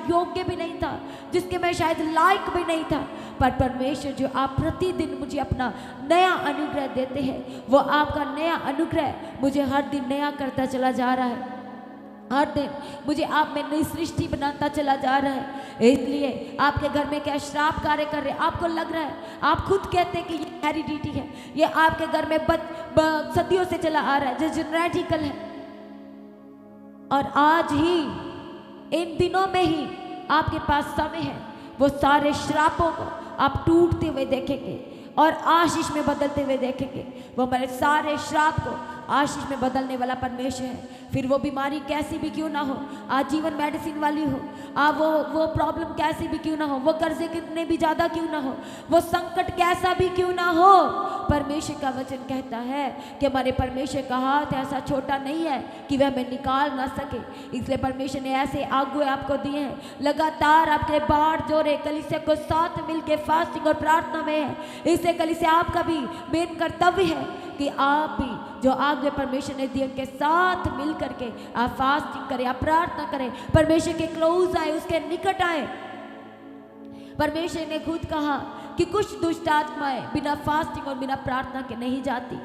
योग्य भी नहीं था, जिसके मैं शायद लायक भी नहीं था, पर परमेश्वर जो आप प्रतिदिन मुझे अपना नया अनुग्रह देते हैं, वो आपका नया अनुग्रह मुझे हर दिन नया करता चला जा रहा है। हर दिन मुझे आप में नई सृष्टि बनाता चला जा रहा है। इसलिए आपके घर में क्या श्राप कार्य कर रहे हैं, आपको लग रहा है, आप खुद कहते हैं कि ये हेरिडिटी है, ये आपके घर में सदियों से चला आ रहा है, जो जेनेटिकल है। और आज ही इन दिनों में ही आपके पास समय है, वो सारे श्रापों को आप टूटते हुए देखेंगे और आशीष में बदलते हुए देखेंगे। वो हमारे सारे श्राप को आशीष में बदलने वाला परमेश्वर है। फिर वो बीमारी कैसी भी क्यों ना हो, आज जीवन मेडिसिन वाली हो, आप वो प्रॉब्लम कैसी भी क्यों ना हो, वो कर्जे कितने भी ज़्यादा क्यों ना हो, वो संकट कैसा भी क्यों ना हो, परमेश्वर का वचन कहता है कि हमारे परमेश्वर का हाथ ऐसा छोटा नहीं है कि वह हमें निकाल ना सके। इसलिए परमेश्वर ने ऐसे आगुए आपको दिए हैं, लगातार आपके बाढ़ जोड़े कलीसिया को साथ मिलकर फास्टिंग और प्रार्थना में है। इसलिए कलीसिया आपका भी मेन कर्तव्य है कि आप भी जो आगे परमेश्वर ने दिए उनके साथ मिल करके आप फास्टिंग करें, आप प्रार्थना करें, परमेश्वर के क्लोज आए, उसके निकट आए। परमेश्वर ने खुद कहा कि कुछ दुष्ट आत्माएं बिना फास्टिंग और बिना प्रार्थना के नहीं जाती।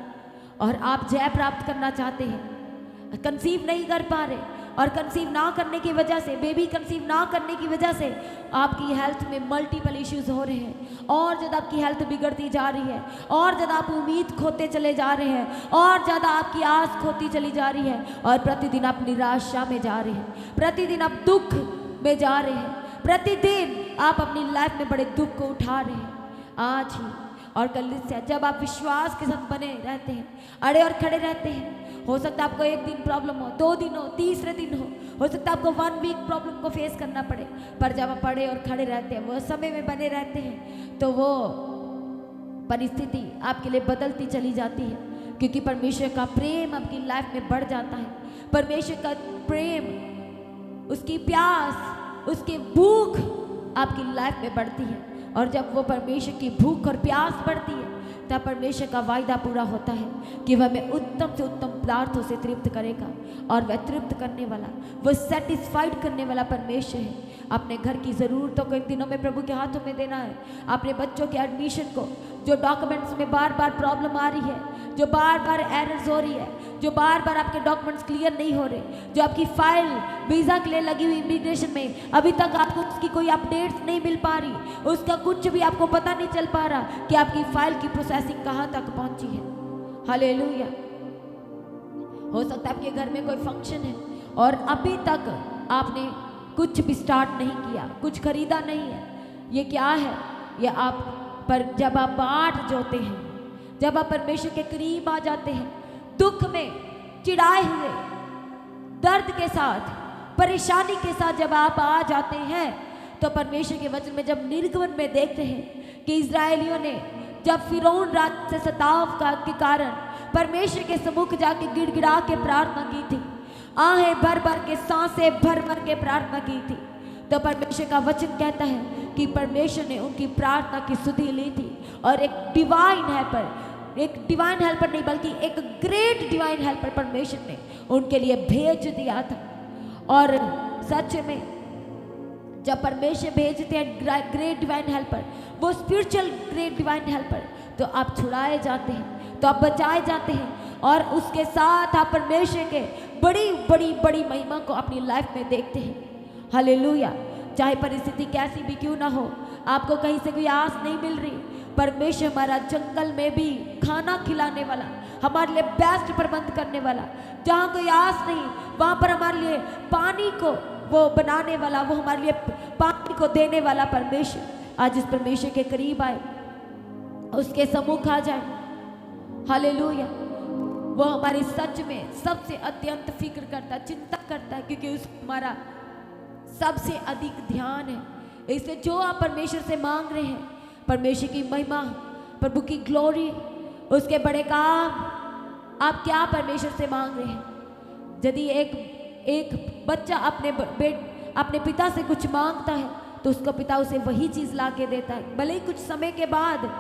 और आप जय प्राप्त करना चाहते हैं, कंसीव नहीं कर पा रहे, और कंसीव ना करने की वजह से, बेबी कंसीव ना करने की वजह से आपकी हेल्थ में मल्टीपल इश्यूज हो रहे हैं, और ज़्यादा आपकी हेल्थ बिगड़ती जा रही है, और ज़्यादा आप उम्मीद खोते चले जा रहे हैं, और ज़्यादा आपकी आस खोती चली जा रही है, और प्रतिदिन आप निराशा में जा रहे हैं, प्रतिदिन आप दुख में जा रहे हैं, प्रतिदिन आप अपनी लाइफ में बड़े दुख को उठा रहे हैं। आज ही और कल से जब आप विश्वास के साथ बने रहते हैं, अड़े और खड़े रहते हैं, हो सकता है आपको एक दिन प्रॉब्लम हो, 2 दिन हो, तीसरे दिन हो सकता है आपको 1 वीक प्रॉब्लम को फेस करना पड़े, पर जब आप अड़े और खड़े रहते हैं, वो समय में बने रहते हैं, तो वो परिस्थिति आपके लिए बदलती चली जाती है, क्योंकि परमेश्वर का प्रेम आपकी लाइफ में बढ़ जाता है। परमेश्वर का प्रेम, उसकी प्यास, उसकी भूख आपकी लाइफ में बढ़ती है, और जब वो परमेश्वर की भूख और प्यास बढ़ती है, तब परमेश्वर का वायदा पूरा होता है कि वह हमें उत्तम से उत्तम पदार्थों से तृप्त करेगा, और वह तृप्त करने वाला, वह सेटिस्फाइड करने वाला परमेश्वर है। अपने घर की ज़रूरतों को इन दिनों में प्रभु के हाथों में देना है। अपने बच्चों के एडमिशन को, जो डॉक्यूमेंट्स में बार बार प्रॉब्लम आ रही है, जो बार बार एरर्स हो रही है, जो बार बार आपके डॉक्यूमेंट्स क्लियर नहीं हो रहे, जो आपकी फाइल वीज़ा के लिए लगी हुई इमिग्रेशन में अभी तक आपको उसकी कोई अपडेट्स नहीं मिल पा रही, उसका कुछ भी आपको पता नहीं चल पा रहा कि आपकी फाइल की प्रोसेसिंग कहाँ तक पहुँची है। हालेलुया। हो सकता है आपके घर में कोई फंक्शन है और अभी तक आपने कुछ भी स्टार्ट नहीं किया, कुछ खरीदा नहीं है। ये क्या है? ये आप पर जब आप बाट जोते हैं, जब आप परमेश्वर के करीब आ जाते हैं, दुख में चिढ़ाए हुए, दर्द के साथ, परेशानी के साथ जब आप आ जाते हैं, तो परमेश्वर के वचन में जब निर्गमन में देखते हैं कि इजरायलियों ने जब फिरौन राज से सताव के कारण परमेश्वर के सम्मुख जाके गिड़गिड़ा के प्रार्थना की थी, आहें भर भर के, सांसें भर भर के प्रार्थना की थी, तो परमेश्वर का वचन कहता है कि परमेश्वर ने उनकी प्रार्थना की सुधि ली थी, और एक डिवाइन हेल्पर नहीं बल्कि एक ग्रेट डिवाइन हेल्पर परमेश्वर ने उनके लिए भेज दिया था। और सच में जब परमेश्वर भेजते हैं ग्रेट डिवाइन हेल्पर, वो स्पिरिचुअल ग्रेट डिवाइन हेल्पर, तो आप छुड़ाए जाते हैं, तो आप बचाए जाते हैं, और उसके साथ आप परमेश्वर के बड़ी बड़ी बड़ी महिमा को अपनी लाइफ में देखते हैं। हालेलुया। चाहे परिस्थिति कैसी भी क्यों ना हो, आपको कहीं से कोई आस नहीं मिल रही, परमेश्वर हमारा जंगल में भी खाना खिलाने वाला, हमारे लिए बेस्ट प्रबंध करने वाला, जहाँ कोई आस नहीं वहाँ पर हमारे लिए पानी को वो बनाने वाला, वो हमारे लिए पानी को देने वाला परमेश्वर, आज इस परमेश्वर के करीब आए, उसके सम्मुख आ जाए। हालेलुया। वो हमारी सच में सबसे अत्यंत फिक्र करता है, चिंता करता है, क्योंकि उसको हमारा सबसे अधिक ध्यान है। इसलिए जो आप परमेश्वर से मांग रहे हैं, परमेश्वर की महिमा, प्रभु की ग्लोरी, उसके बड़े काम, आप क्या परमेश्वर से मांग रहे हैं? यदि एक बच्चा अपने पिता से कुछ मांगता है, तो उसका पिता उसे वही चीज़ ला के देता है, भले ही कुछ समय के बाद,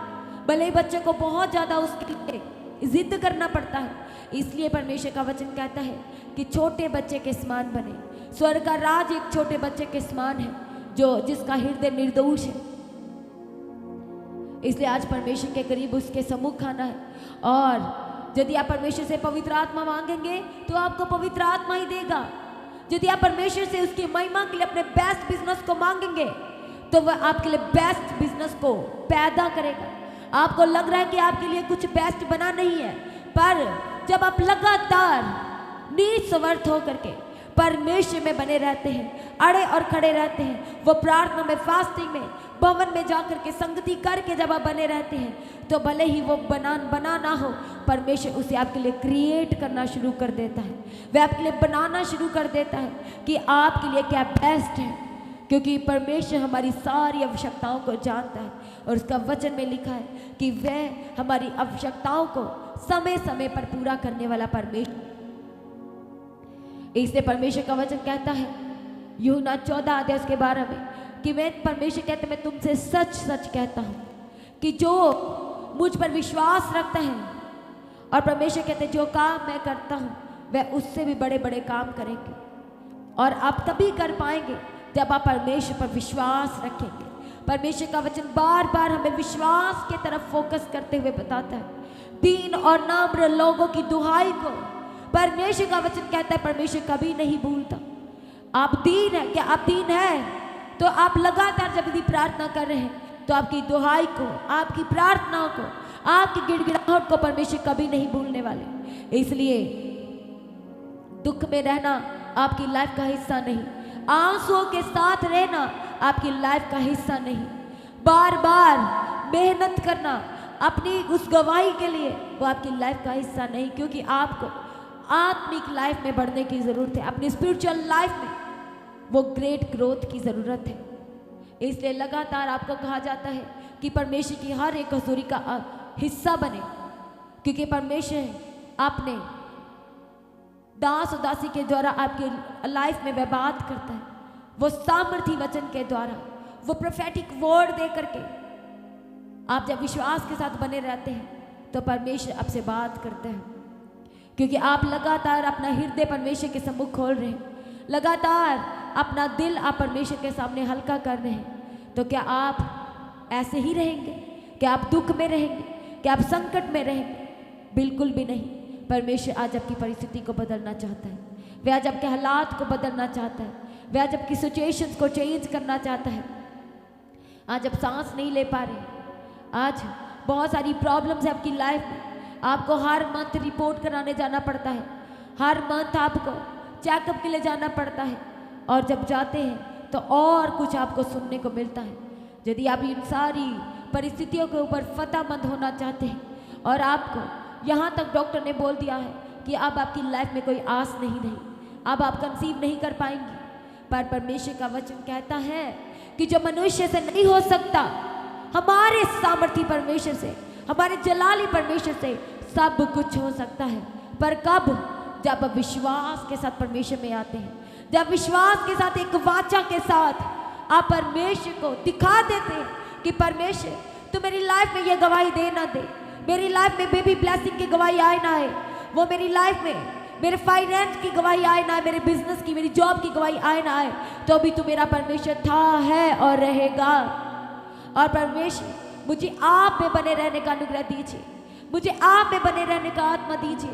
भले ही बच्चे को बहुत ज़्यादा उसके लिए जिद करना पड़ता है। इसलिए परमेश्वर का वचन कहता है कि छोटे बच्चे के समान बने। स्वर्ग का राज एक छोटे बच्चे के समान है। जिसका हृदय निर्दोष है। इसलिए आज परमेश्वर के करीब उसके सम्मुख आना है, और यदि आप परमेश्वर से पवित्र आत्मा मांगेंगे तो आपको पवित्र आत्मा ही देगा। यदि आप परमेश्वर से उसकी महिमा के लिए अपने बेस्ट बिजनेस को मांगेंगे तो वह आपके लिए बेस्ट बिजनेस को पैदा करेगा। आपको लग रहा है कि आपके लिए कुछ बेस्ट बना नहीं है, पर जब आप लगातार निस्वार्थ होकर के परमेश्वर में बने रहते हैं, अड़े और खड़े रहते हैं, वो प्रार्थना में, फास्टिंग में, भवन में जाकर के संगति करके जब आप बने रहते हैं, तो भले ही वो बना ना हो, परमेश्वर उसे आपके लिए क्रिएट करना शुरू कर देता है। वह आपके लिए बनाना शुरू कर देता है कि आपके लिए क्या बेस्ट है, क्योंकि परमेश्वर हमारी सारी आवश्यकताओं को जानता है, और उसका वचन में लिखा है कि वह हमारी आवश्यकताओं को समय समय पर पूरा करने वाला परमेश्वर। इसलिए परमेश्वर का वचन कहता है यूहन्ना 14 अध्याय उसके 12 में कि परमेश्वर कहते मैं तुमसे सच सच कहता हूँ कि जो मुझ पर विश्वास रखता है, और परमेश्वर कहते जो काम मैं करता हूँ वह उससे भी बड़े बड़े काम करेंगे। और आप तभी कर पाएंगे जब आप परमेश्वर पर विश्वास रखेंगे। परमेश्वर का वचन बार बार हमें विश्वास के तरफ फोकस करते हुए बताता है। दीन और नम्र लोगों की दुहाई को परमेश्वर का वचन कहता है परमेश्वर कभी नहीं भूलता। आप दीन है, क्या आप दीन है? तो आप लगातार जब यदि प्रार्थना कर रहे हैं तो आपकी दुहाई को, आपकी प्रार्थनाओं को, आपकी गिड़गिड़ाहट को परमेश्वर कभी नहीं भूलने वाले। इसलिए दुख में रहना आपकी लाइफ का हिस्सा नहीं, आंसुओं के साथ रहना आपकी लाइफ का हिस्सा नहीं, बार बार मेहनत करना अपनी उस गवाही के लिए वो आपकी लाइफ का हिस्सा नहीं, क्योंकि आपको आत्मिक लाइफ में बढ़ने की ज़रूरत है। अपनी स्पिरिचुअल लाइफ में वो ग्रेट ग्रोथ की ज़रूरत है। इसलिए लगातार आपको कहा जाता है कि परमेश्वर की हर एक हजूरी का हिस्सा बने, क्योंकि परमेश्वर आपने दास और दासी के द्वारा आपके लाइफ में वह बात करता है, वो सामर्थी वचन के द्वारा, वो प्रोफेटिक वर्ड दे करके आप जब विश्वास के साथ बने रहते हैं तो परमेश्वर आपसे बात करते हैं, क्योंकि आप लगातार अपना हृदय परमेश्वर के सम्मुख खोल रहे हैं, लगातार अपना दिल आप परमेश्वर के सामने हल्का कर रहे हैं। तो क्या आप ऐसे ही रहेंगे? क्या आप दुख में रहेंगे? क्या आप संकट में रहेंगे? बिल्कुल भी नहीं। परमेश्वर आज आपकी परिस्थिति को बदलना चाहता है, वह आज आपके हालात को बदलना चाहता है, वह आज आपकी सिचुएशंस को चेंज करना चाहता है। आज आप सांस नहीं ले पा रहे, आज बहुत सारी प्रॉब्लम्स है आपकी लाइफ में, आपको हर मंथ रिपोर्ट कराने जाना पड़ता है, हर मंथ आपको चेकअप के लिए जाना पड़ता है, और जब जाते हैं तो और कुछ आपको सुनने को मिलता है। यदि आप इन सारी परिस्थितियों के ऊपर फतेहमंद होना चाहते हैं, और आपको यहाँ तक डॉक्टर ने बोल दिया है कि अब आपकी लाइफ में कोई आस नहीं रही, अब आप कंसीव नहीं कर पाएंगी, पर परमेश्वर का वचन कहता है कि जो मनुष्य से नहीं हो सकता, हमारे सामर्थी परमेश्वर से, हमारे जलाली परमेश्वर से सब कुछ हो सकता है। पर कब? जब विश्वास के साथ परमेश्वर में आते हैं, जब विश्वास के साथ, एक वाचा के साथ आप परमेश्वर को दिखा देते हैं कि परमेश्वर तो मेरी लाइफ में ये गवाही दे ना दे, मेरी लाइफ में बेबी ब्लेसिंग की गवाही आए ना आए, वो मेरी लाइफ में मेरे फाइनेंस की गवाही आए ना आए, मेरे बिजनेस की, मेरी जॉब की गवाही आए ना आए, तो भी तू मेरा परमेश्वर था, है और रहेगा। और परमेश्वर मुझे आप में बने रहने का अनुग्रह दीजिए, मुझे आप में बने रहने का आत्मा दीजिए,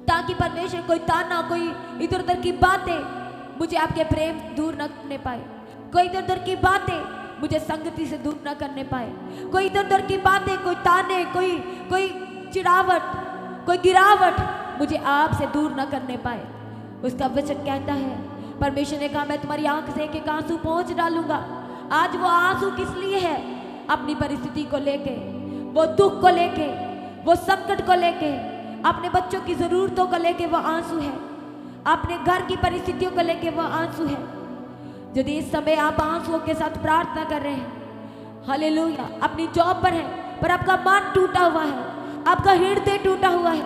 ताकि परमेश्वर कोई ताना, कोई इधर उधर की बातें मुझे आपके प्रेम दूर न करने पाए, कोई इधर उधर की बातें मुझे संगति से दूर न करने पाए, कोई इधर उधर की बातें, कोई ताने, कोई चिढ़ावट, कोई गिरावट मुझे आपसे दूर न करने पाए। उसका वचन कहता है, परमेश्वर ने कहा मैं तुम्हारी आंख से एक एक आंसू पोंछ डालूंगा। आज वो आंसू किस लिए है? अपनी परिस्थिति को लेके, वो दुख को लेके, वो संकट को लेके, अपने बच्चों की जरूरतों को लेके वो आंसू है, अपने घर की परिस्थितियों को लेके वो आंसू है। यदि इस समय आप आंसुओं के साथ प्रार्थना कर रहे हैं, हालेलुया, अपनी जॉब पर है पर आपका मन टूटा हुआ है, आपका हृदय टूटा हुआ है,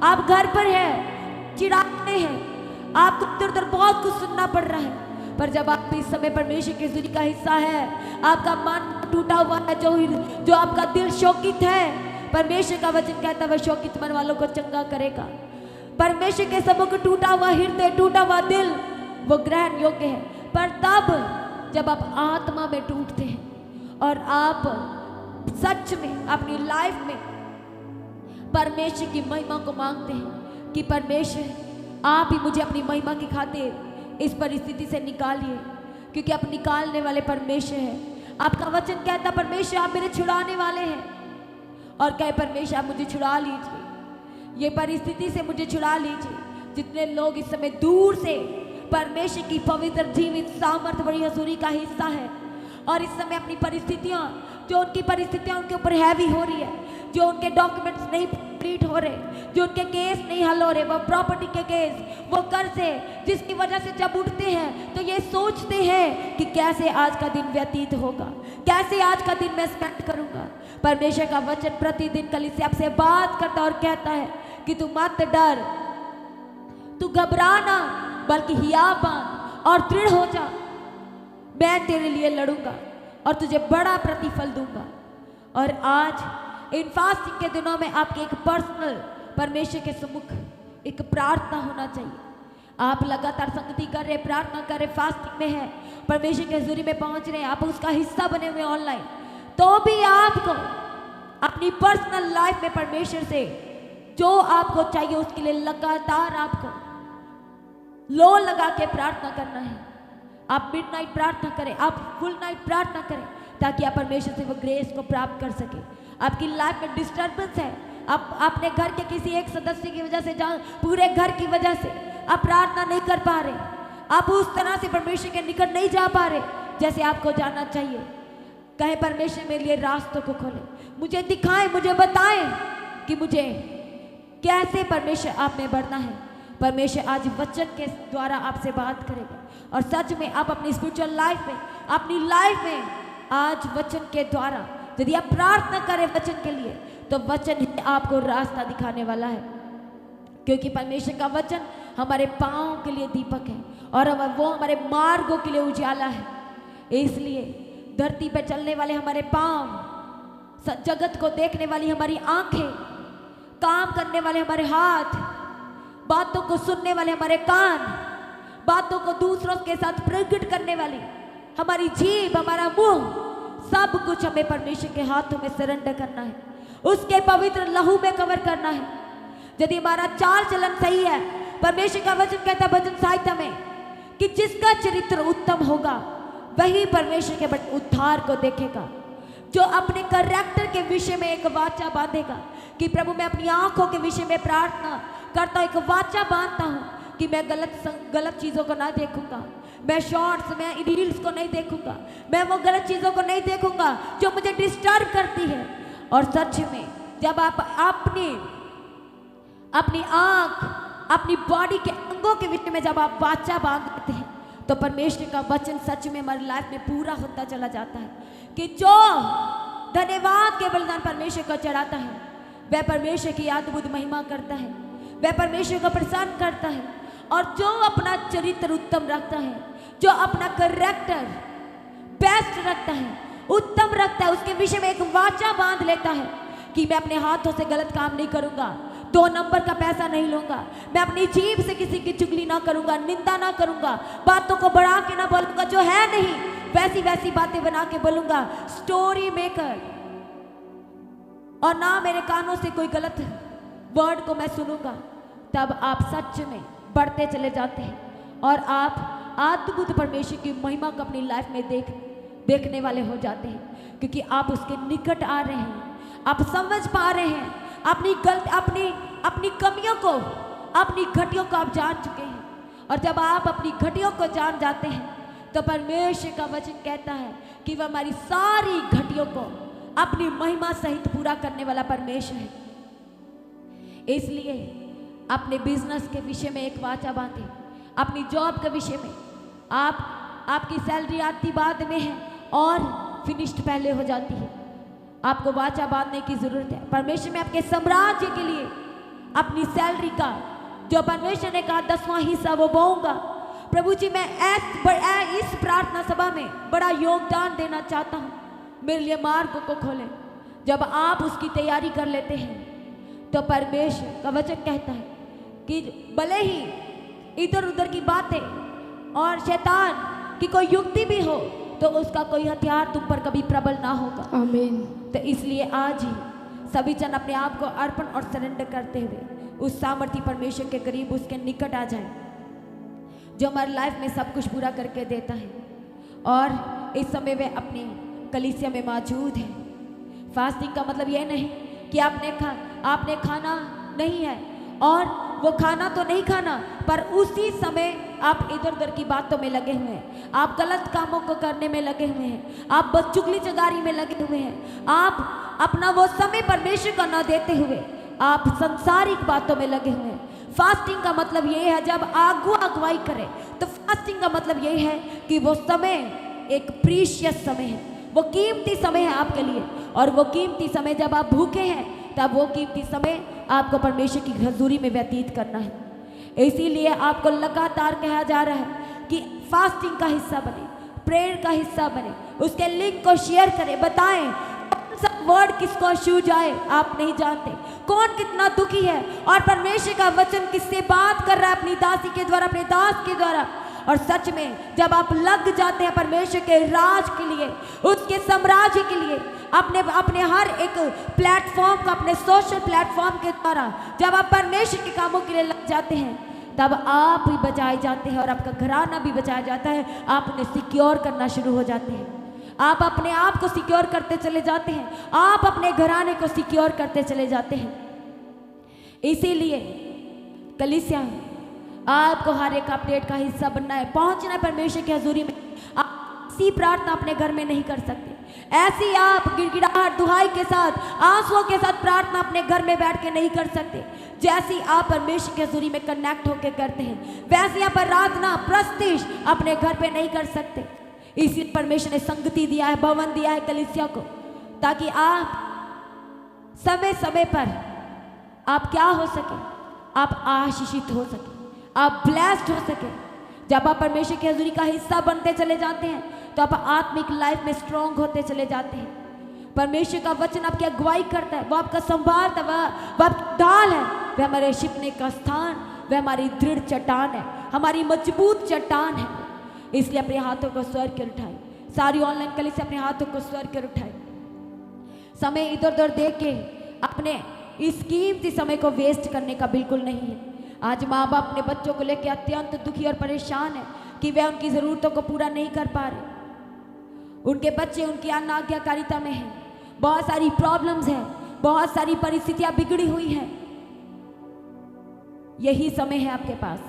आप घर पर है, चिढ़ाते हैं, आपको इधर उधर बहुत कुछ सुनना पड़ रहा है, पर जब आप इस समय परमेश्वर की ज़िंदगी का हिस्सा है, आपका मन टूटा हुआ है, जो आपका दिल शोकित है, परमेश्वर का वचन कहता है वह शोकित मन वालों को चंगा करेगा। परमेश्वर के सबों को टूटा हुआ हृदय, टूटा हुआ दिल वो ग्रहण योग्य है। पर तब जब आप आत्मा में टूटते हैं और आप सच में अपनी लाइफ में परमेश्वर की महिमा को मांगते हैं कि परमेश्वर आप ही मुझे अपनी महिमा की खातिर इस परिस्थिति से निकालिए, क्योंकि आप निकालने वाले परमेश्वर हैं। आपका वचन कहता परमेश्वर आप मेरे छुड़ाने वाले हैं, और कहे परमेश्वर आप मुझे छुड़ा लीजिए, ये परिस्थिति से मुझे छुड़ा लीजिए। जितने लोग इस समय दूर से परमेश्वर की पवित्र जीवित सामर्थ बड़ी हजूरी का हिस्सा है और इस समय अपनी परिस्थितियां, जो उनकी परिस्थितियां उनके ऊपर हैवी हो रही है, जो उनके डॉक्यूमेंट्स नहीं कंप्लीट हो रहे, जो उनके केस नहीं हल हो रहे, वो प्रॉपर्टी के केस, वो कर्ज है, जिसकी वजह से जब उठते हैं तो ये सोचते हैं कि कैसे आज का दिन व्यतीत होगा, कैसे आज का दिन मैं स्पेंड करूंगा। परमेश्वर का वचन प्रतिदिन कलीसिया से बात करता और कहता है कि तू मत डर, तू घबराना, बल्कि हिया बांध और दृढ़ हो जा, मैं तेरे लिए लड़ूंगा और तुझे बड़ा प्रतिफल दूंगा। और आज इन फास्टिंग के दिनों में आपके एक पर्सनल परमेश्वर के सम्मुख एक प्रार्थना होना चाहिए। आप लगातार संगति कर रहे, प्रार्थना कर रहे, फास्टिंग में है, परमेश्वर के हजूरी में पहुंच रहे हैं, आप उसका हिस्सा बने हुए ऑनलाइन, तो भी आपको अपनी पर्सनल लाइफ में परमेश्वर से जो आपको चाहिए उसके लिए लगातार आपको लो लगा के प्रार्थना करना है। आप मिडनाइट प्रार्थना करें, आप फुल नाइट प्रार्थना करें, ताकि आप परमेश्वर से वो ग्रेस को प्राप्त कर सके। आपकी लाइफ में डिस्टर्बेंस है, आप अपने घर के किसी एक सदस्य की वजह से, पूरे घर की वजह से आप प्रार्थना नहीं कर पा रहे, आप उस तरह से परमेश्वर के निकट नहीं जा पा रहे जैसे आपको जाना चाहिए। कहे परमेश्वर मेरे लिए रास्तों को खोले, मुझे दिखाएं, मुझे बताएं कि मुझे कैसे परमेश्वर आप में बढ़ना है। परमेश्वर आज वचन के द्वारा आपसे बात करेगा और सच में आप अपनी स्पिरिचुअल लाइफ में, अपनी लाइफ में आज वचन के द्वारा यदि आप प्रार्थना करें वचन के लिए, तो वचन ही आपको रास्ता दिखाने वाला है। क्योंकि परमेश्वर का वचन हमारे पाँव के लिए दीपक है और वो हमारे मार्गों के लिए उजाला है। इसलिए धरती पर चलने वाले हमारे पाँव, जगत को देखने वाली हमारी आंखें, काम करने वाले हमारे हाथ, बातों को सुनने वाले हमारे कान, बातों को दूसरों के साथ प्रकट करने वाली हमारी जीभ, हमारा मुंह, सब कुछ हमें परमेश्वर के हाथों में सरेंडर करना है, उसके पवित्र लहू में कवर करना है। यदि हमारा चाल चलन सही है, परमेश्वर का वचन कहता है भजन साहित्य में कि जिसका चरित्र उत्तम होगा वही परमेश्वर के बड़े उद्धार को देखेगा। जो अपने कैरेक्टर के विषय में एक वाचा बांधेगा कि प्रभु मैं अपनी आंखों के विषय में प्रार्थना करता हूँ, एक वाचा बांधता हूँ कि मैं गलत चीज़ों को ना देखूंगा, मैं शॉर्ट्स, मैं रील्स को नहीं देखूंगा, मैं वो गलत चीज़ों को नहीं देखूंगा जो मुझे डिस्टर्ब करती है। और सच में जब आप अपनी आँख, अपनी बॉडी के अंगों के विषय में जब आप वाचा बांधते हैं, तो परमेश्वर का वचन सच में हमारी लाइफ में पूरा होता चला जाता है कि जो धन्यवाद के बलिदान परमेश्वर को चढ़ाता है वह परमेश्वर की अद्भुत महिमा करता है, वह परमेश्वर को प्रसन्न करता है। और जो अपना चरित्र उत्तम रखता है, जो अपना कैरेक्टर बेस्ट रखता है, उत्तम रखता है, उसके विषय में एक वाचा बांध लेता है कि मैं अपने हाथों से गलत काम नहीं करूंगा, 2 नंबर का पैसा नहीं लूंगा, मैं अपनी जीभ से किसी की चुगली ना करूंगा, निंदा ना करूंगा, बातों को बढ़ा के ना बोलूंगा, जो है नहीं वैसी बातें बना के बोलूंगा, स्टोरी मेकर। और ना मेरे कानों से कोई गलत वर्ड को मैं सुनूंगा। तब आप सच में बढ़ते चले जाते हैं और आप अद्भुत परमेश्वर की महिमा को अपनी लाइफ में देखने वाले हो जाते हैं, क्योंकि आप उसके निकट आ रहे हैं, आप समझ पा रहे हैं अपनी कमियों को, अपनी घटियों को आप जान चुके हैं। और जब आप अपनी घटियों को जान जाते हैं तो परमेश्वर का वचन कहता है कि वह हमारी सारी घटियों को अपनी महिमा सहित पूरा करने वाला परमेश्वर है। इसलिए अपने बिजनेस के विषय में एक वाचा बांधे, अपनी जॉब के विषय में आपकी सैलरी आती बाद में है और फिनिश्ड पहले हो जाती है, आपको वाचा बांधने की जरूरत है। परमेश्वर में आपके साम्राज्य के लिए अपनी सैलरी का जो परमेश्वर ने कहा 10वां हिस्सा वो बोऊंगा। प्रभु जी मैं इस प्रार्थना सभा में बड़ा योगदान देना चाहता हूँ, मेरे लिए मार्ग को खोलें। जब आप उसकी तैयारी कर लेते हैं तो परमेश्वर का वचन कहता है कि भले ही इधर उधर की बातें और शैतान की कोई युक्ति भी हो, तो उसका कोई हथियार तुम पर कभी प्रबल ना होगा। आमीन। तो इसलिए आज ही सभी जन अपने आप को अर्पण और सरेंडर करते हुए उस सामर्थी परमेश्वर के करीब, उसके निकट आ जाए जो हमारी लाइफ में सब कुछ पूरा करके देता है। और इस समय वे अपनी कलीसिया में मौजूद है। फास्टिंग का मतलब ये नहीं कि आपने खाना नहीं है और वो खाना तो नहीं खाना, पर उसी समय आप इधर उधर की बातों में लगे हुए हैं, आप गलत कामों को करने में लगे हुए हैं, आप बस चुगली चगारी में लगे हुए हैं, आप अपना वो समय परमेश्वर को न देते हुए आप संसारिक बातों में लगे हुए हैं। फास्टिंग का मतलब ये है जब अगुवाई करे, तो फास्टिंग का मतलब ये है कि वो समय एक प्रीशियस समय है, वो कीमती समय है आपके लिए। और वो कीमती समय जब आप भूखे हैं तब वो कीमती समय आपको परमेश्वर की हजूरी में व्यतीत करना है। इसीलिए आपको लगातार कहा जा रहा है कि फास्टिंग का हिस्सा बने, प्रेयर का हिस्सा बने, उसके लिंक को शेयर करें, बताएं कौन सा वर्ड किसको छू जाए आप नहीं जानते, कौन कितना दुखी है और परमेश्वर का वचन किससे बात कर रहा है अपनी दासी के द्वारा, अपने दास के द्वारा। और सच में जब आप लग जाते हैं परमेश्वर के राज के लिए, उसके साम्राज्य के लिए, अपने हर एक प्लेटफॉर्म का, अपने सोशल प्लेटफॉर्म के द्वारा जब आप परमेश्वर के कामों के लिए लग जाते हैं, तब आप भी बचाए जाते हैं और आपका घराना भी बचाया जाता है। आप उन्हें सिक्योर करना शुरू हो जाते हैं, आप अपने आप को सिक्योर करते चले जाते हैं, आप अपने घराने को सिक्योर करते चले जाते हैं। इसीलिए कलीसिया आपको हर एक अपडेट का हिस्सा बनना है, पहुंचना है परमेश्वर की हजूरी में। आप ऐसी प्रार्थना अपने घर में नहीं कर सकते, ऐसी आप गिड़गिड़ाहट दुहाई के साथ, आंसुओं के साथ प्रार्थना अपने घर में बैठ के नहीं कर सकते। जैसी आप परमेश्वर की हजूरी में कनेक्ट होकर करते हैं, वैसी आप प्रार्थना प्रस्तिश अपने घर पे नहीं कर सकते। इसलिए परमेश्वर ने संगति दिया है, भवन दिया है कलीसिया को, ताकि आप समय समय पर आप क्या हो सके, आप आशीषित हो सके, आप ब्लेस्ड हो सके। जब आप परमेश्वर की हजूरी का हिस्सा बनते चले जाते हैं तो आप आत्मिक लाइफ में स्ट्रांग होते चले जाते हैं। परमेश्वर का वचन आपकी अगुवाई करता है, वो आपका संभालता है, वो आपकी ढाल है, वह हमारे छिपने का स्थान, वह हमारी दृढ़ चट्टान है, हमारी मजबूत चट्टान है। इसलिए अपने हाथों को स्वर्ग कर उठाए, सारी ऑनलाइन कली से अपने हाथों को स्वर्ग कर उठाए। समय इधर उधर देख के अपने इस कीमती समय को वेस्ट करने का बिल्कुल नहीं है। आज माँ बाप अपने बच्चों को लेकर अत्यंत दुखी और परेशान है कि वे उनकी ज़रूरतों को पूरा नहीं कर पा रहे, उनके बच्चे उनकी अनाज्ञाकारिता में हैं, बहुत सारी प्रॉब्लम्स हैं, बहुत सारी परिस्थितियां बिगड़ी हुई हैं। यही समय है आपके पास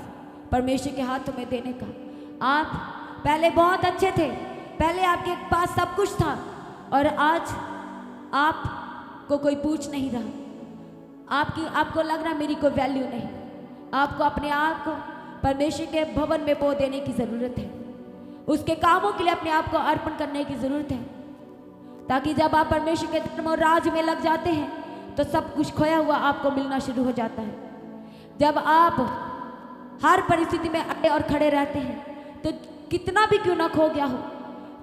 परमेश्वर के हाथों में देने का। आप पहले बहुत अच्छे थे, पहले आपके पास सब कुछ था, और आज आपको कोई पूछ नहीं रहा, आपको लग रहा मेरी कोई वैल्यू नहीं। आपको अपने आप को परमेश्वर के भवन में बो देने की ज़रूरत है, उसके कामों के लिए अपने आप को अर्पण करने की ज़रूरत है, ताकि जब आप परमेश्वर के धर्म और राज में लग जाते हैं तो सब कुछ खोया हुआ आपको मिलना शुरू हो जाता है। जब आप हर परिस्थिति में अड़े और खड़े रहते हैं तो कितना भी क्यों ना खो गया हो,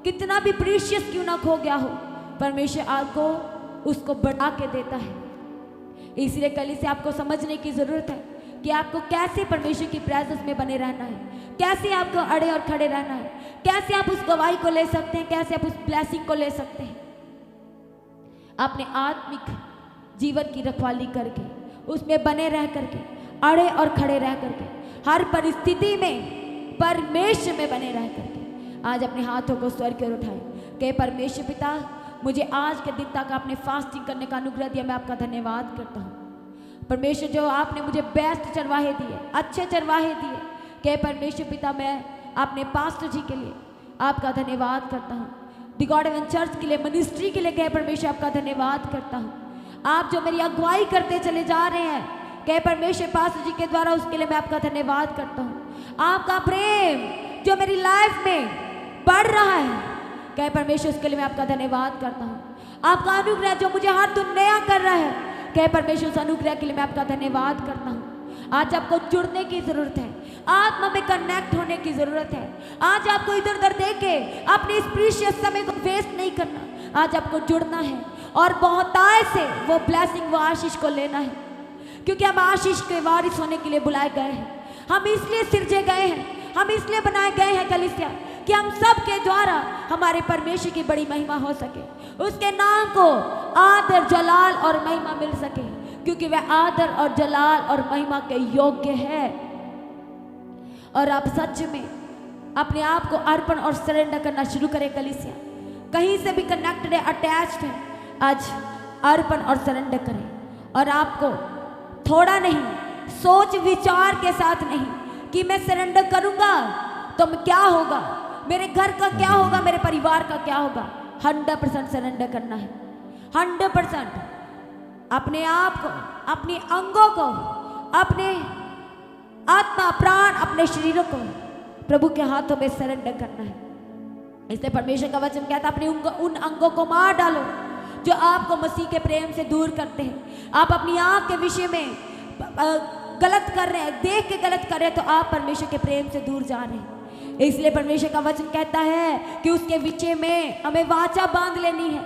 कितना भी प्रीशियस क्यों ना खो गया हो, परमेश्वर आपको उसको बढ़ा के देता है। इसलिए कल से आपको समझने की ज़रूरत है कि आपको कैसे परमेश्वर की प्रेजेंस में बने रहना है, कैसे आपको अड़े और खड़े रहना है, कैसे आप उस गवाही को ले सकते हैं, कैसे आप उस ब्लेसिंग को ले सकते हैं। अपने आत्मिक जीवन की रखवाली करके, उसमें बने रह करके, अड़े और खड़े रह करके, हर परिस्थिति में परमेश्वर में बने रह करके आज अपने हाथों को स्वर्ग की ओर उठाए कि परमेश्वर पिता, मुझे आज के दिन तक आपने फास्टिंग करने का अनुग्रह दिया, मैं आपका धन्यवाद करता हूँ। परमेश्वर जो आपने मुझे बेस्ट चरवाहे दिए, अच्छे चरवाहे दिए, कि परमेश्वर पिता मैं अपने पास्टर जी के लिए आपका धन्यवाद करता हूँ, द गॉड हेवन चर्च के लिए, मिनिस्ट्री के लिए कहे परमेश्वर आपका धन्यवाद करता हूँ। आप जो मेरी अगुवाई करते चले जा रहे हैं कहे परमेश्वर पास्टर जी के द्वारा, उसके लिए मैं आपका धन्यवाद करता हूँ। आपका प्रेम जो मेरी लाइफ में बढ़ रहा है कहे परमेश्वर, उसके लिए मैं आपका धन्यवाद करता हूँ। आपका अनुग्रह जो मुझे हर दिन नया कर रहा है कहे परमेश्वर, उस अनुग्रह के लिए मैं आपका धन्यवाद करता हूँ। आज आपको जुड़ने की ज़रूरत है, आत्मा में कनेक्ट होने की ज़रूरत है। आज आपको इधर उधर देख के अपने इस प्रीशियस समय को वेस्ट नहीं करना, आज आपको जुड़ना है और बहुतायत से वो ब्लेसिंग, वो आशीष को लेना है, क्योंकि हम आशीष के वारिस होने के लिए बुलाए गए हैं। हम इसलिए सिरजे गए हैं, हम इसलिए बनाए गए हैं कलीसिया कि हम सब के द्वारा हमारे परमेश्वर की बड़ी महिमा हो सके, उसके नाम को आदर, जलाल और महिमा मिल सके, क्योंकि वह आदर और जलाल और महिमा के योग्य है। और आप सच में अपने आप को अर्पण और सरेंडर करना शुरू करें। कलीसिया कहीं से भी कनेक्टेड है, अटैच्ड है, आज अर्पण और सरेंडर करें। और आपको थोड़ा नहीं, सोच विचार के साथ नहीं कि मैं सरेंडर करूंगा तो क्या होगा, मेरे घर का क्या होगा, मेरे परिवार का क्या होगा। 100% सरेंडर करना है, 100% अपने आप को, अपने अंगों को, अपने आत्मा, प्राण, अपने शरीरों को प्रभु के हाथों में सरेंडर करना है। इसलिए परमेश्वर का वचन कहता है अपने उन अंगों को मार डालो जो आपको मसीह के प्रेम से दूर करते हैं। आप अपनी आँख के विषय में गलत कर रहे हैं, देख के गलत कर रहे हैं, तो आप परमेश्वर के प्रेम से दूर जा रहे हैं। इसलिए परमेश्वर का वचन कहता है कि उसके विषय में हमें वाचा बांध लेनी है,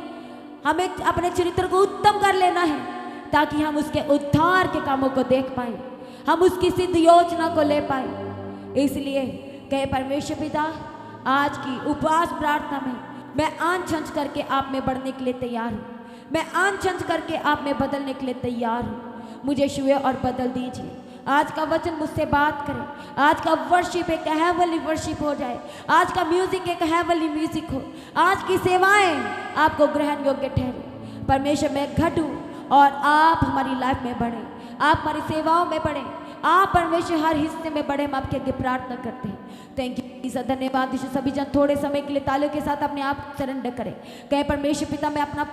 हमें अपने चरित्र को उत्तम कर लेना है, ताकि हम उसके उद्धार के कामों को देख पाए, हम उसकी सिद्ध योजना को ले पाए। इसलिए कहे परमेश्वर पिता, आज की उपवास प्रार्थना में मैं आन छंच करके आप में बढ़ने के लिए तैयार हूँ, मैं आन छंच करके आप में बदलने के लिए तैयार हूँ। मुझे छुए और बदल दीजिए। आज का वचन मुझसे बात करे, आज का वर्शिप एक हेवनली वर्शिप हो जाए, आज का म्यूजिक एक हेवनली म्यूजिक हो, आज की सेवाएं आपको ग्रहण योग्य ठहरे। परमेश्वर मैं घटूं और आप हमारी लाइफ में बढ़े, आप हमारी सेवाओं में बढ़े, आप परमेश्वर हर हिस्से में बढ़े। हम आपके आगे प्रार्थना करते हैं। थैंक यू जीसस, धन्यवाद यीशु। सभी जन थोड़े समय के लिए तालियों के साथ अपने आप सरेंडर करें। कहे परमेश्वर पिता, मैं अपना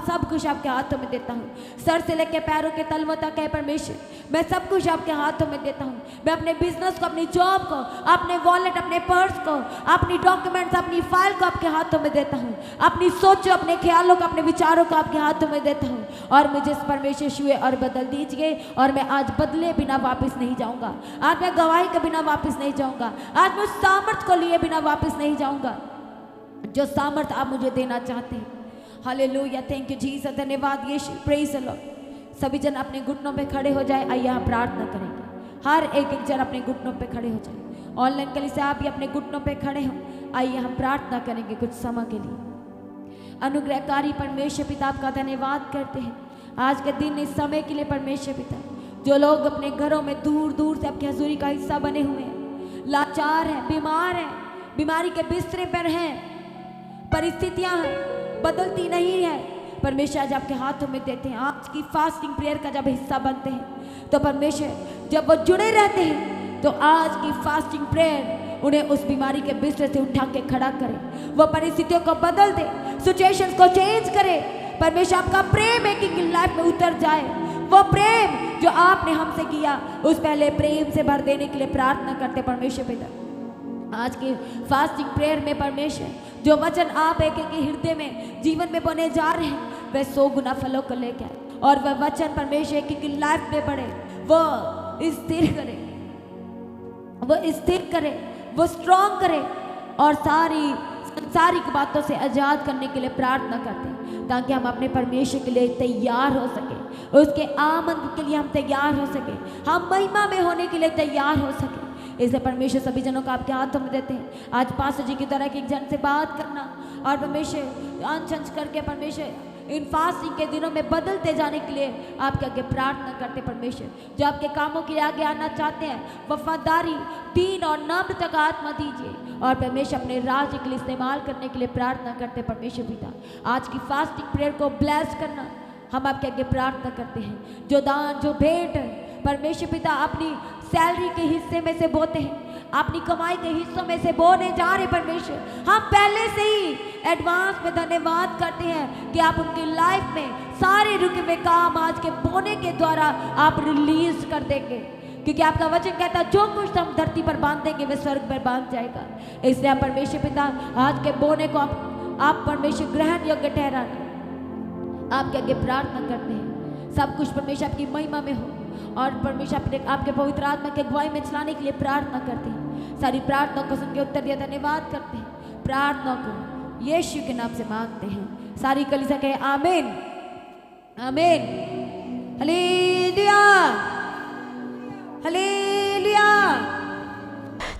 सब कुछ आपके हाथों में देता हूँ, सर से लेकर पैरों के तलवों तक। कहे परमेश्वर, मैं सब कुछ आपके हाथों में देता हूँ। मैं अपने बिजनेस को, अपनी जॉब को, अपने वॉलेट, अपने पर्स को, अपनी डॉक्यूमेंट्स, अपनी फाइल को आपके हाथों में देता हूँ। अपनी सोचों, अपने ख्यालों को, अपने विचारों को आपके हाथों में देता हूँ। और मुझे इस परमेश्वर छुए और बदल दीजिए। और मैं आज बदले बिना वापस नहीं जाऊँगा, आज मैं गवाही के बिना वापस नहीं जाऊँगा, आज मैं सामर्थ को लिए बिना वापस नहीं जाऊंगा जो सामर्थ आप मुझे देना चाहते हैं। हालेलुया, थैंक यू जीसस, धन्यवाद यीशु, प्रेज द लॉर्ड। सभी जन अपने घुटनों पे खड़े हो जाए। आइए हम प्रार्थना करेंगे। हर एक जन अपने घुटनों पे खड़े हो जाए। ऑनलाइन के लिए आप भी अपने घुटनों पे खड़े हो। आइए हम प्रार्थना करेंगे कुछ समय के लिए। अनुग्रहकारी परमेश्वर पिता, आपका धन्यवाद करते हैं आज के दिन, इस समय के लिए। परमेश्वर पिता, जो लोग अपने घरों में दूर दूर से आपकी हजूरी का हिस्सा बने हुए हैं, लाचार हैं, बीमार हैं, बीमारी के बिस्तरे पर हैं, परिस्थितियां हैं, बदलती नहीं है, परमेश्वर आज आपके हाथों में देते हैं। आज की फास्टिंग प्रेयर का जब हिस्सा बनते हैं तो परमेश्वर जब वो जुड़े रहते हैं तो आज की फास्टिंग प्रेयर उन्हें उस बीमारी के बिस्तर से उठा के खड़ा करे, वो परिस्थितियों को बदल दे, सिचुएशंस को चेंज करे। परमेश्वर आपका प्रेम एक की लाइफ में उतर जाए, वो प्रेम जो आपने हमसे किया उस पहले प्रेम से भर देने के लिए प्रार्थना करते परमेश्वर पिता। आज के फास्टिंग प्रेयर में परमेश्वर जो वचन आप एक एक हृदय में जीवन में बने जा रहे हैं, वह 100 गुना फलों को लेकर आए, और वह वचन परमेश्वर एक की लाइफ में बढ़े, वो स्थिर करे, वो स्थिर करे, वो स्ट्रॉन्ग करे, और सारी सांसारिक बातों से आजाद करने के लिए प्रार्थना करते हैं, ताकि हम अपने परमेश्वर के लिए तैयार हो सके, उसके आमद के लिए हम तैयार हो सके, हम महिमा में होने के लिए तैयार हो सके। इसलिए परमेश्वर सभी जनों को आपके हाथों में देते हैं। आज पास्टर जी की तरह एक जन से बात करना और परमेश्वर अनचंच करके परमेश्वर इन फास्टिंग के दिनों में बदलते जाने के लिए आपके आगे प्रार्थना करते। परमेश्वर जो आपके कामों के लिए आगे आना चाहते हैं, वफादारी, दीन और नम्रता का आत्मा दीजिए, और परमेश्वर अपने राज्य के लिए इस्तेमाल करने के लिए प्रार्थना करते। परमेश्वर पिता, आज की फास्टिंग प्रेयर को ब्लेस करना हम आपके आगे प्रार्थना करते हैं। जो दान, जो भेंट परमेश्वर पिता अपनी सैलरी के हिस्से में से बोते हैं, अपनी कमाई के हिस्सों में से बोने जा रहे परमेश्वर, हम पहले से ही एडवांस में धन्यवाद करते हैं कि आप उनकी लाइफ में सारे रुके हुए काम आज के बोने के द्वारा आप रिलीज कर देंगे, क्योंकि आपका वचन कहता है जो कुछ हम धरती पर बांध देंगे वह स्वर्ग पर बांध जाएगा। इसलिए आप परमेश्वर पिता आज के बोने को आप परमेश्वर ग्रहण योग्य ठहराना आपके आगे प्रार्थना करते हैं। सब कुछ परमेश्वर आपकी महिमा में हो, और परमेश्वर अपने आपके पवित्र आत्मा के अगुवाई में चलाने के लिए प्रार्थना करते हैं। सारी प्रार्थना को सुन के उत्तर दिया, धन्यवाद करते हैं। प्रार्थना को यीशु के नाम से मांगते हैं। सारी कलीसिया कहे आमीन, आमीन, हालेलुया, हालेलुया।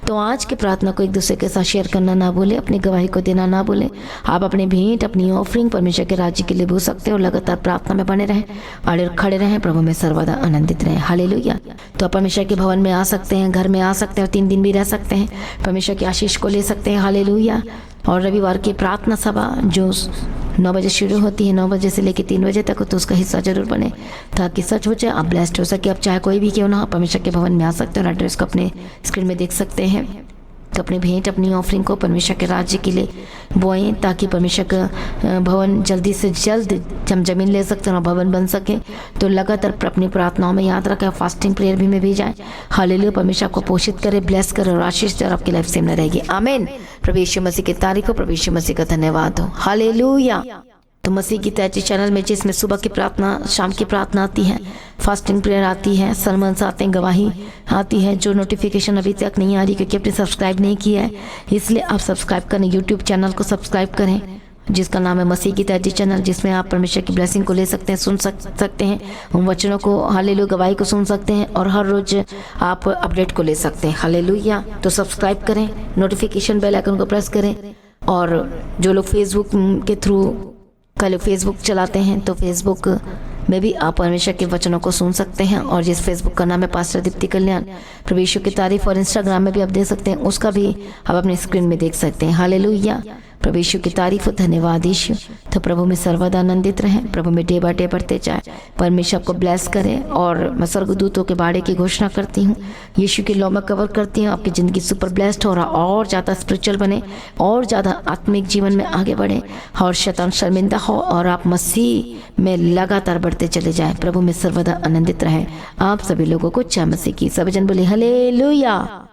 तो आज की प्रार्थना को एक दूसरे के साथ शेयर करना ना भूलें, अपनी गवाही को देना ना भूलें। आप अपनी भेंट, अपनी ऑफरिंग परमेश्वर के राज्य के लिए भूल सकते हो। लगातार प्रार्थना में बने रहें, अड़े खड़े रहें, प्रभु में सर्वदा आनंदित रहें। हालेलुया। तो आप परमेश्वर के भवन में आ सकते हैं, घर में आ सकते हैं और 3 दिन भी रह सकते हैं, परमेश्वर की आशीष को ले सकते हैं। हालेलुया। और रविवार की प्रार्थना सभा जो 9 बजे शुरू होती है, 9 बजे से लेकर 3 बजे तक, तो उसका हिस्सा जरूर बने ताकि सच हो जाए, आप ब्लेस्ड हो सके। आप चाहे कोई भी क्यों ना, परमेश्वर के भवन में आ सकते हो और एड्रेस को अपने स्क्रीन में देख सकते हैं। तो अपनी भेंट, अपनी ऑफरिंग को परमेश्वर के राज्य के लिए बोएं ताकि परमेश्वर का भवन जल्दी से जल्द हम जमीन ले सकते हैं और भवन बन सके। तो लगातार अपनी प्रार्थनाओं में याद रखें, फास्टिंग प्रेयर भी में भी जाएं। हालेलुया। परमेश्वर आपको पोषित करे, ब्लेस करे और आशीष दे और आपकी लाइफ सेम न रहेगी। आमीन। प्रभु यीशु मसीह की तारीफ हो, प्रभु यीशु मसीह का धन्यवाद हो। हालेलुया। तो मसीह की तैयारी चैनल में जिसमें सुबह की प्रार्थना, शाम की प्रार्थना आती है, फास्टिंग प्रेयर आती है, सरमन्स आते हैं, गवाही आती है, जो नोटिफिकेशन अभी तक नहीं आ रही क्योंकि आपने सब्सक्राइब नहीं किया है, इसलिए आप सब्सक्राइब करें, यूट्यूब चैनल को सब्सक्राइब करें जिसका नाम है मसीह की तैयारी चैनल, जिसमें आप परमेश्वर की ब्लेसिंग को ले सकते हैं, सुन सकते हैं, उन वचनों को, हालेलुया, गवाही को सुन सकते हैं और हर रोज आप अपडेट को ले सकते हैं। हालेलुया। तो सब्सक्राइब करें, नोटिफिकेशन बेल आइकन को प्रेस करें। और जो लोग फेसबुक के थ्रू कल फेसबुक चलाते हैं तो फेसबुक में भी आप परमेश्वर के वचनों को सुन सकते हैं। और जिस फेसबुक का नाम है पास्टर दीप्ति कल्याण, प्रभु यीशु की तारीफ, और इंस्टाग्राम में भी आप देख सकते हैं, उसका भी आप अपने स्क्रीन में देख सकते हैं। हालेलुया। प्रभु यीशु की तारीफ, धन्यवाद यीशु। तो प्रभु में सर्वदा आनंदित रहें, प्रभु में डे बाय डे बढ़ते जाए, परमेश्वर आपको ब्लेस करे। और मैं स्वर्गदूतों के बाड़े की घोषणा करती हूँ, यीशु के लौ में कवर करती हूँ, आपकी ज़िंदगी सुपर ब्लेस्ड हो रहा, और ज़्यादा स्पिरिचुअल बने, और ज़्यादा आत्मिक जीवन में आगे बढ़े, और शैतान शर्मिंदा हो और आप मसीह में लगातार बढ़ते चले जाएं। प्रभु में सर्वदा आनंदित रहें। आप सभी लोगों को जय मसीह की। सभी जन बोले हालेलुया।